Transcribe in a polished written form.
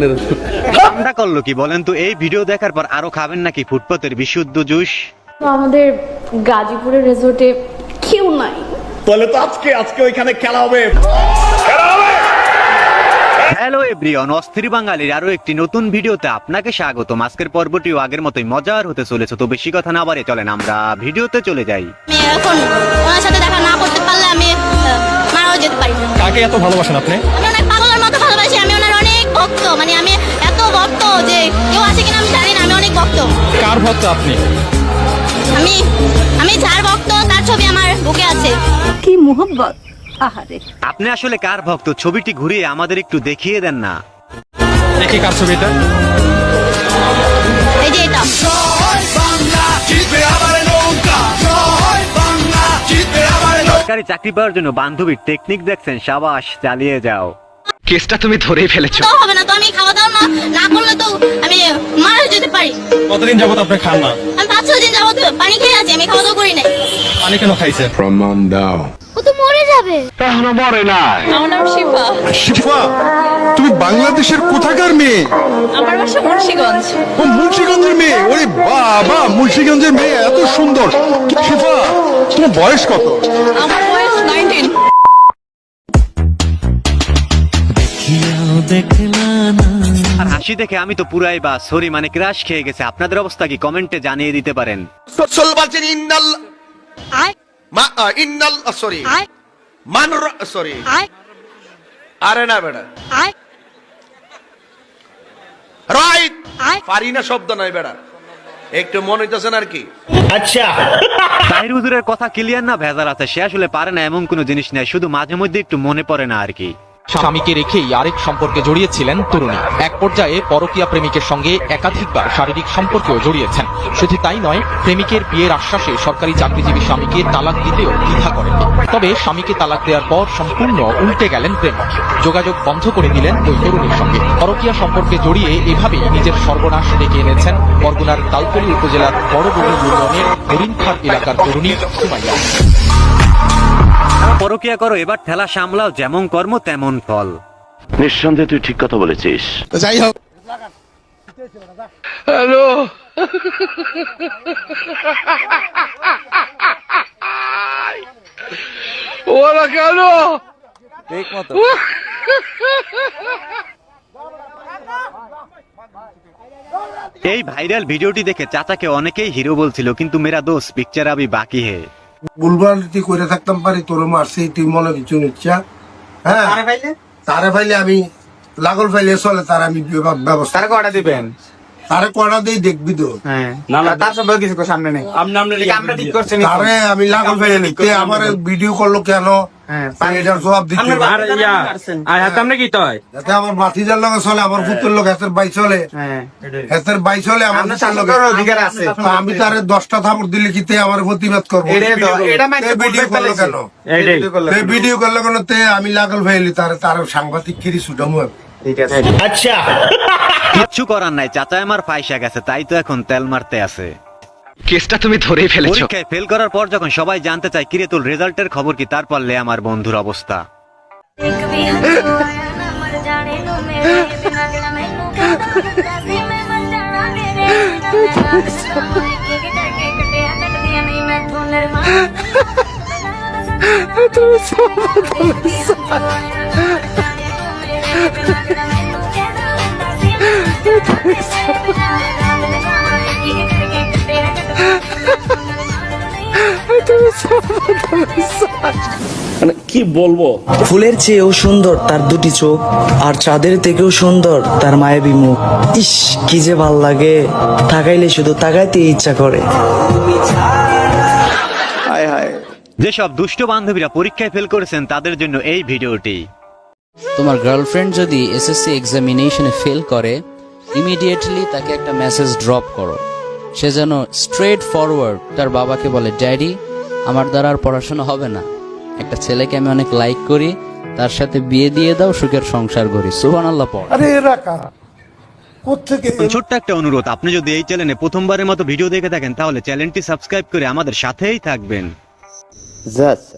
ধরনের। ঠান্ডা করলো কি বলেন তো? এই ভিডিও দেখার পর আরো খাবেন নাকি ফুটপাতের বিশুদ্ধ জুস? তো আমাদের গাজীপুরের রিসোর্টে কেউ নাই। তাহলে তো আজকে ওইখানে খেলা হবে। হ্যালো এভরিওয়ান, অস্থির বাঙালির আরো একটি নতুন ভিডিওতে আপনাকে স্বাগত। আজকের পর্বটিও আগের মতোই মজার হতে চলেছে, তো বেশি কথা না বাড়িয়ে চলেন আমরা ভিডিওতে চলে যাই। আমি এখন ওনার সাথে দেখা না করতে পারলে আমি মারাও যেতে পারি না। কাকে এত ভালোবাসেন আপনি? আমি অনেক পাগলের মতো ভালোবাসি। আমি ওনার অনেক ভক্ত, মানে আমি এত ভক্ত যে কেউ আছে কিনা আমি জানি না। আমি অনেক ভক্ত। কার ভক্ত আপনি? আমি যার ভক্ত তার ছবি আমার বুকে আছে। কি মোহব্বত! আহারে, আপনি আসলে কার ভক্ত? ছবিটি ঘুরিয়ে আমাদের একটু দেখিয়ে দেন না। দেখি কার ছবি এটা? এই যে এটা। সরকারি চাকরি পাওয়ার জন্য বান্ধবীর টেকনিক দেখছেন? সাবাস, চালিয়ে যাও। কেসটা তুমি ধরেই ফেলেছো। তো হবে না, তো আমি খাওয়া দাওয়া না করলে তো আমি মারা যেতে পারি। কতদিন যাবত আপনি খান না? আমি 5-6 দিন যাবত পানি খেয়ে আছি, আমি খাওয়া দাওয়া করি নাই। পানি কেন খাইছেন? প্রমাণ দাও। ও তো মরে যাবে। আমার নাম শিফা। শিফা, তুমি বাংলাদেশের কোথাকার মেয়ে? আমার বাসা মুন্সিগঞ্জ। ও মুন্সিগঞ্জের মেয়ে? ওরে বাবা, মুন্সিগঞ্জের মেয়ে এত সুন্দর। শিফা, তোমার বয়স কত? আমার বয়স 19। আর হাসি দেখে আমি তো পুরাই বা সরি মানে ক্রাশ খেয়ে গেছে। আপনাদের অবস্থা কি কমেন্টে জানিয়ে দিতে পারেন। রসুল বলছেন ইন্নাল আয় ইন্নাল সরি আয় মান সরি আয় আরে না বেটা, আয় রাইট আয় পারি না শব্দ নাই বেটা, একটু মনে হইতেছে না আর কি। তাহির হুজুরের কথা ক্লিয়ার না ভেজাল আছে? সে আসলে পারে না এমন কোনো জিনিস নেই, শুধু মাঝে মধ্যে একটু মনে পড়ে না আর কি। স্বামীকে রেখেই আরেক সম্পর্কে জড়িয়েছিলেন তরুণী। এক পর্যায়ে পরকীয়া প্রেমিকের সঙ্গে একাধিকবার শারীরিক সম্পর্কেও জড়িয়েছেন। শুধু তাই নয়, প্রেমিকের বিয়ের আশ্বাসে সরকারি চাকরিজীবী স্বামীকে তালাক দিতেও দ্বিধা করেননি। তবে স্বামীকে তালাক দেওয়ার পর সম্পূর্ণ উল্টে গেলেন প্রেমিক। যোগাযোগ বন্ধ করে দিলেন ওই তরুণীর সঙ্গে। পরকীয়া সম্পর্কে জড়িয়ে এভাবেই নিজের সর্বনাশ ডেকে এনেছেন বরগুনার তালতলী উপজেলার বড়বড়ি ইউনিয়নের হরিণখাট এলাকার তরুণী সুমাইয়া। পরকিয়া করো, এবার ঠেলা সামলাও, যেমন কর্ম তেমন ফল। নিঃসন্দেহে তুই ঠিক কথা বলেছিস। যাই হোক, হ্যালো ওরা কেন এই ভাইরাল ভিডিওটি দেখে চাচাকে অনেকেই হিরো বলছিল, কিন্তু মেরা দোস্ত পিকচার আবি বাকি হে। বুলবালটি করে থাকতাম পারি, তোর মারছি তুই মনে কিছু নিচ্ছা। হ্যাঁ, তারে ফাইলে আমি লাগল ফাইলে চলে, তার আমি ব্যবস্থা কটা দিবেন? তারে কড়া দিয়ে দেখবি তো। না তার সম্পর্কে কিছু সামনে নেই। আমরা ঠিক করছি নি। তারে আমি লাগল ফাইলে নিতে আমার ভিডিও করলো কেন, এটার জবাব দিতে হবে। আর ইয়া আয় হাত আমরা কি তয়? যাতে আমার ভাতিজার লগে চলে, আমার পুত্রের লোক হাতের বাই চলে, হাতের বাই চলে আমার পুত্রের লগে। অধিকার আছে। আমি তারে 10টা থাপড় দিলে কিতে আমার প্রতিবাদ করবো। এটা মাইকে ভিডিও করলো কেন? এইটাই ভিডিও করলো কেন? তে আমি লাগল ফাইলি তারে, তার সাংবাদিক কিরি ছুটামু। ঠিক আছে। কিচ্ছু করার নাই, চাচা আমার ফাইসা গেছে, তাই তো এখন তেল মারতে আছে। কেসটা তুমি ধরেই ফেলেছো। পরীক্ষায় ফেল করার পর যখন সবাই জানতে চায় কিরে তোর রেজাল্টের খবর কি, তারপর লে আমার বন্ধুর অবস্থা। মানে কি বলবো, ফুলের চেয়েও সুন্দর তার দুটি চোখ, আর চাঁদের থেকেও সুন্দর তার মায়াবী মুখ। ইস, কি যে ভাল লাগে, তাকাইলে শুধু তাকাইতে ইচ্ছা করে। যেসব দুষ্ট বান্ধবীরা পরীক্ষায় ফেল করেছেন তাদের জন্য এই ভিডিওটি। তোমার গার্লফ্রেন্ড যদি এসএসসি এক্সামিনেশনে ফেল করে, ইমিডিয়েটলি তাকে একটা মেসেজ ড্রপ করো। সে যেন স্ট্রেট ফরওয়ার্ড তার বাবাকে বলে, ড্যাডি আমার দ্বারা আর পড়াশোনা হবে না, একটা ছেলেকে আমি অনেক লাইক করি, তার সাথে বিয়ে দিয়ে দাও, সুখের সংসার করি। সুবহানাল্লাহ পড়। ছোট্ট একটা অনুরোধ, আপনি যদি এই চ্যানেলে প্রথমবারের মতো ভিডিও দেখে থাকেন তাহলে চ্যানেলটি সাবস্ক্রাইব করে আমাদের সাথেই থাকবেন।